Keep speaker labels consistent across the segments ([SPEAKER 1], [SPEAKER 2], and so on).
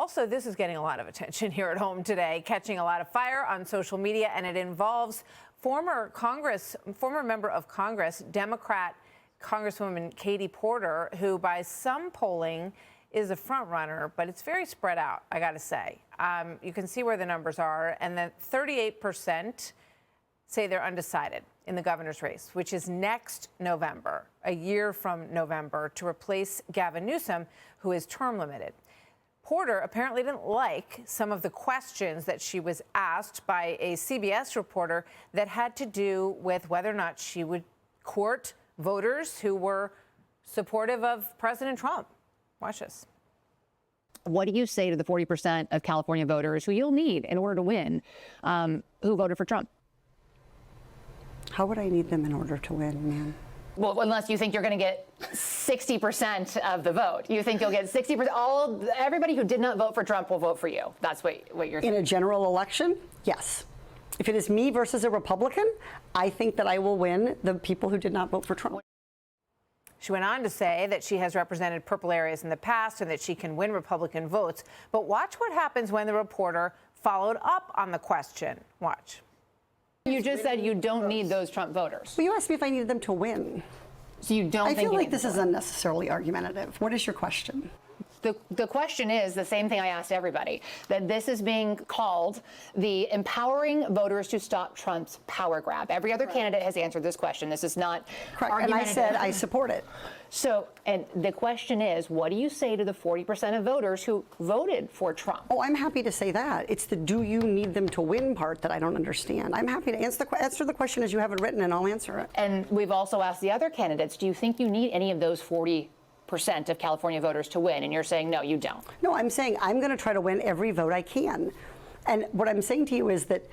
[SPEAKER 1] Also, this is getting a lot of attention here at home today, catching a lot of fire on social media, and it involves former member of Congress, Democrat Congresswoman Katie Porter, who by some polling is a front runner, but it's very spread out, I got to say. You can see where the numbers are, and that 38% say they're undecided in the governor's race, which is next November, a year from November, to replace Gavin Newsom, who is term limited. Porter apparently didn't like some of the questions that she was asked by a CBS reporter that had to do with whether or not she would court voters who were supportive of President Trump. Watch this.
[SPEAKER 2] What do you say to the 40% of California voters who you'll need in order to win, who voted for Trump?
[SPEAKER 3] How would I need them in order to win, ma'am?
[SPEAKER 2] Well, unless you think you're going to get 60% of the vote. You think you'll get 60%. Everybody who did not vote for Trump will vote for you. That's what you're saying.
[SPEAKER 3] In a general election, yes. If it is me versus a Republican, I think that I will win the people who did not vote for Trump.
[SPEAKER 1] She went on to say that she has represented purple areas in the past and that she can win Republican votes. But watch what happens when the reporter followed up on the question. Watch.
[SPEAKER 2] You just said you don't need those Trump voters.
[SPEAKER 3] Well, you asked me if I needed them to win.
[SPEAKER 2] So you don't think
[SPEAKER 3] I feel like this is unnecessarily argumentative. What is your question?
[SPEAKER 2] The question is the same thing I asked everybody, that this is being called the empowering voters to stop Trump's power grab. Every other candidate has answered this question. This is not
[SPEAKER 3] argumentative. And I said I support it.
[SPEAKER 2] So, and the question is, what do you say to the 40% of voters who voted for Trump?
[SPEAKER 3] Oh, I'm happy to say that. It's the do you need them to win part that I don't understand. I'm happy to answer the question as you have it written, and I'll answer it.
[SPEAKER 2] And we've also asked the other candidates, do you think you need any of those 40% of California voters to win? And you're saying, no, you don't.
[SPEAKER 3] No, I'm saying I'm going to try to win every vote I can. And what I'm saying to you is that...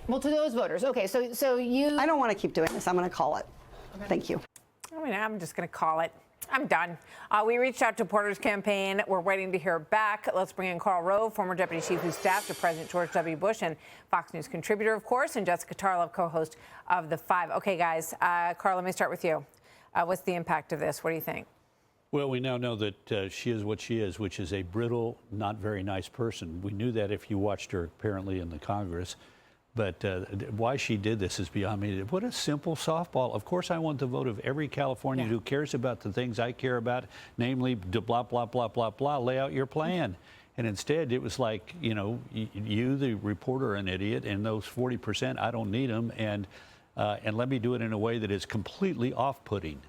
[SPEAKER 2] Well, to those voters, okay, so you...
[SPEAKER 3] I don't want to keep doing this. I'm going to call it. Okay. Thank you.
[SPEAKER 1] I mean, I'm just going to call it. I'm done. We reached out to Porter's campaign. We're waiting to hear back. Let's bring in Karl Rove, former Deputy Chief of Staff to President George W. Bush and Fox News contributor, of course, and Jessica Tarlov, co-host of The Five. Okay, guys, Karl, let me start with you. What's the impact of this? What do you think?
[SPEAKER 4] Well, we now know that she is what she is, which is a brittle, not very nice person. We knew that if you watched her apparently in the Congress. But why she did this is beyond me. What a simple softball. Of course, I want the vote of every Californian who cares about the things I care about, namely blah, blah, blah, blah, blah. Lay out your plan. And instead, it was like, you know, you, the reporter, are an idiot, and those 40%, I don't need them. And let me do it in a way that is completely off-putting.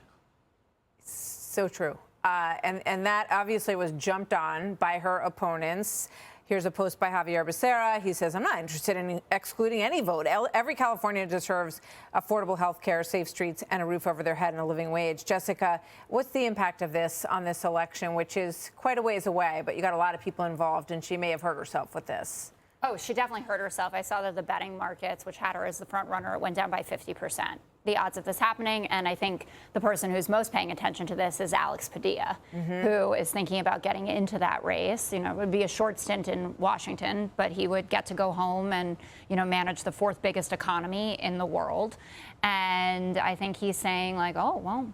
[SPEAKER 1] So true. And that obviously was jumped on by her opponents. Here's a post by Javier Becerra. He says, I'm not interested in excluding any vote. Every Californian deserves affordable health care, safe streets, and a roof over their head and a living wage. Jessica, what's the impact of this on this election, which is quite a ways away, but you got a lot of people involved, and she may have hurt herself with this.
[SPEAKER 5] Oh, she definitely hurt herself. I saw that the betting markets, which had her as the front runner, went down by 50%. The odds of this happening, and I think the person who's most paying attention to this is Alex Padilla, who is thinking about getting into that race. You know, it would be a short stint in Washington, but he would get to go home and, you know, manage the fourth biggest economy in the world. And I think he's saying, like, oh, well,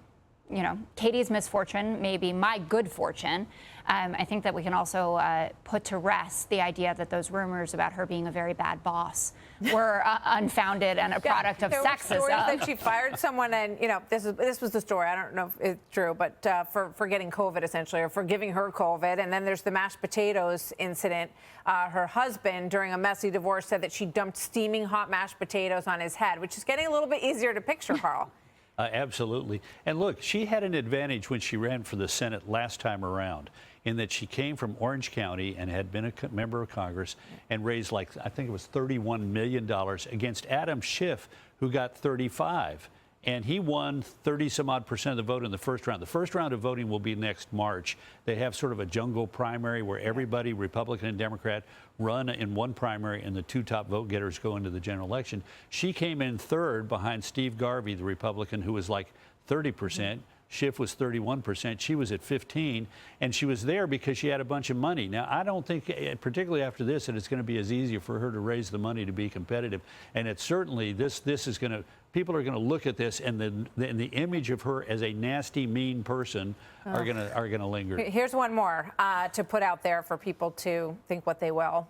[SPEAKER 5] you know, Katie's misfortune may be my good fortune. I think that we can also put to rest the idea that those rumors about her being a very bad boss were unfounded and a product of sexism.
[SPEAKER 1] There were stories that she fired someone, and, you know, this was the story. I don't know if it's true, but for getting COVID, essentially, or for giving her COVID. And then there's the mashed potatoes incident. Her husband, during a messy divorce, said that she dumped steaming hot mashed potatoes on his head, which is getting a little bit easier to picture, Karl.
[SPEAKER 4] Absolutely. And look, she had an advantage when she ran for the Senate last time around, in that she came from Orange County and had been a member of Congress and raised, like, I think it was $31 million against Adam Schiff, who got 35. And he won 30-some-odd% of the vote in the first round. The first round of voting will be next March. They have sort of a jungle primary where everybody, Republican and Democrat, run in one primary, and the two top vote getters go into the general election. She came in third behind Steve Garvey, the Republican, who was like 30%. Schiff was 31%. She was at 15, and she was there because she had a bunch of money. Now, I don't think, particularly after this, that it's going to be as easy for her to raise the money to be competitive. And it's certainly this is going to. People are going to look at this, and the image of her as a nasty, mean person are going to linger.
[SPEAKER 1] Here's one more to put out there for people to think what they will.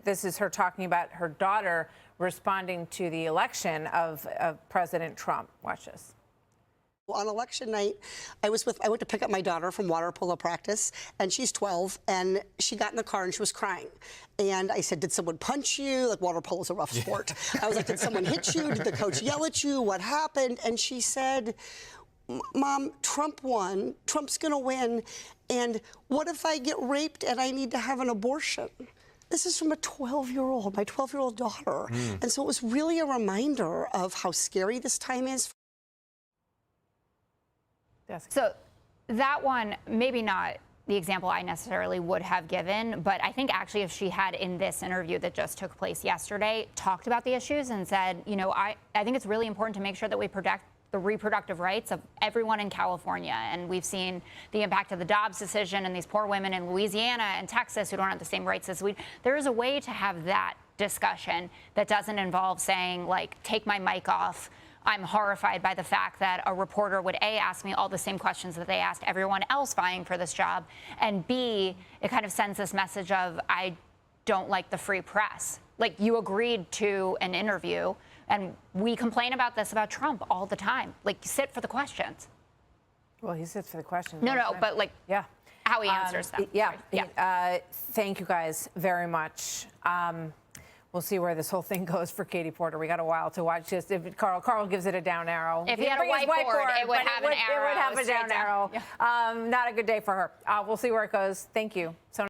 [SPEAKER 1] This is her talking about her daughter responding to the election of President Trump. Watch this.
[SPEAKER 3] On election night, I went to pick up my daughter from water polo practice, and she's 12, and she got in the car and she was crying. And I said, did someone punch you? Like, water polo is a rough sport. I was like, did someone hit you? Did the coach yell at you? What happened? And she said, Mom, Trump won. Trump's going to win. And what if I get raped and I need to have an abortion? This is from a 12-year-old, my 12-year-old daughter. And so it was really a reminder of how scary this time is.
[SPEAKER 5] So that one, maybe not the example I necessarily would have given, but I think actually if she had in this interview that just took place yesterday, talked about the issues and said, you know, I think it's really important to make sure that we protect the reproductive rights of everyone in California. And we've seen the impact of the Dobbs decision and these poor women in Louisiana and Texas who don't have the same rights as we. There is a way to have that discussion that doesn't involve saying, like, take my mic off. I'm horrified by the fact that a reporter would A, ask me all the same questions that they asked everyone else vying for this job, and B, it kind of sends this message of, I don't like the free press. Like, you agreed to an interview, and we complain about this about Trump all the time. Like, sit for the questions.
[SPEAKER 1] Well, he sits for the questions.
[SPEAKER 5] No, but like,
[SPEAKER 1] yeah,
[SPEAKER 5] how he answers them.
[SPEAKER 1] Yeah. Thank you guys very much. We'll see where this whole thing goes for Katie Porter. We got a while to watch this. If Carl gives it a down arrow.
[SPEAKER 5] If he had a whiteboard, it would have an arrow.
[SPEAKER 1] It would have a down arrow.
[SPEAKER 5] Yeah.
[SPEAKER 1] Not a good day for her. We'll see where it goes. Thank you. So